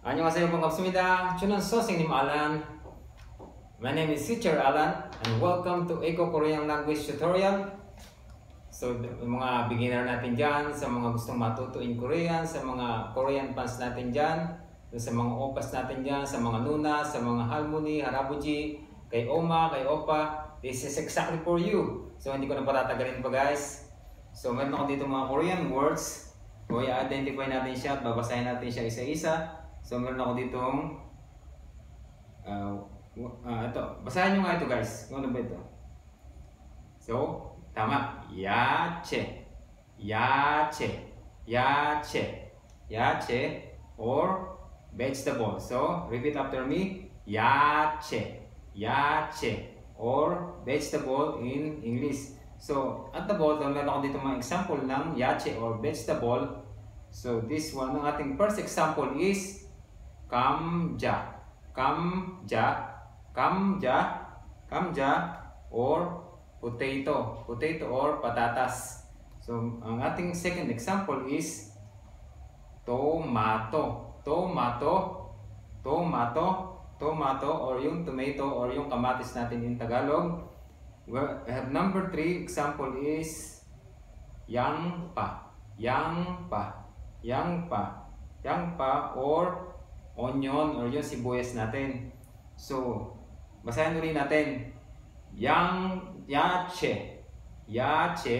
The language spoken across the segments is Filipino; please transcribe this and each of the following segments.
안녕하세요. 반갑습니다. 저는 선생님 Alan. My name is Teacher Alan and welcome to Eco Korean Language Tutorial. So, mga beginner natin dyan, sa mga gustong matuto in Korean, sa mga Korean fans natin dyan, sa mga opas natin dyan, sa mga nuna, sa mga halmoni, harabuji, kay oma, kay opa, this is exactly for you. So, hindi ko na patatagalin pa guys. So, meron ako dito mga Korean words. So, i-identify natin siya at babasahin natin siya isa-isa. So, meron ako ditong ito. Basahin nyo nga ito guys. Ano ba ito? So, tama. Yache. Yache. Yache. Yache or vegetable. So, repeat after me. Yache. Yache or vegetable in English. So, at the bottom, meron ako dito mga example ng yache or vegetable. So, this one, ang ating first example is 감자, 감자, 감자, 감자 or potato, potato or patatas. So, ang ating second example is tomato, tomato, tomato, tomato or yung tomato or yung kamatis natin in Tagalog. Well, number 3 example is 양파, 양파, 양파, 양파 or onion or yung sibuyas natin. So, basahin ulit natin. Yache, yache,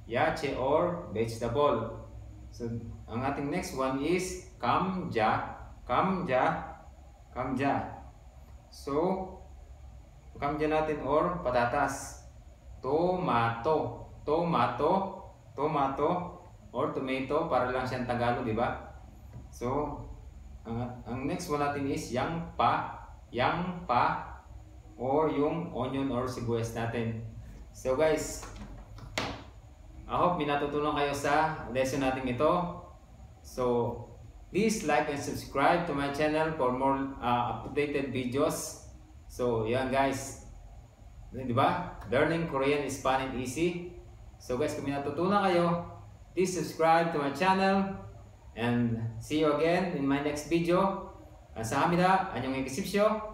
yache or vegetable. So, ang ating next one is kamja, kamja, kamja. So, kamja natin or patatas. Tomato, tomato, tomato or tomato para lang siyang Tagalog, di ba? So, ang next one natin is yangpa, yangpa or yung onion or sibuyas natin. So guys, I hope may natutunan kayo sa lesson natin ito. So please like and subscribe to my channel for more updated videos. So yan guys, di ba? Learning Korean is fun and easy. So guys, kung may natutunan kayo, please subscribe to my channel. And see you again in my next video. 감사합니다. 안녕히 계십시오.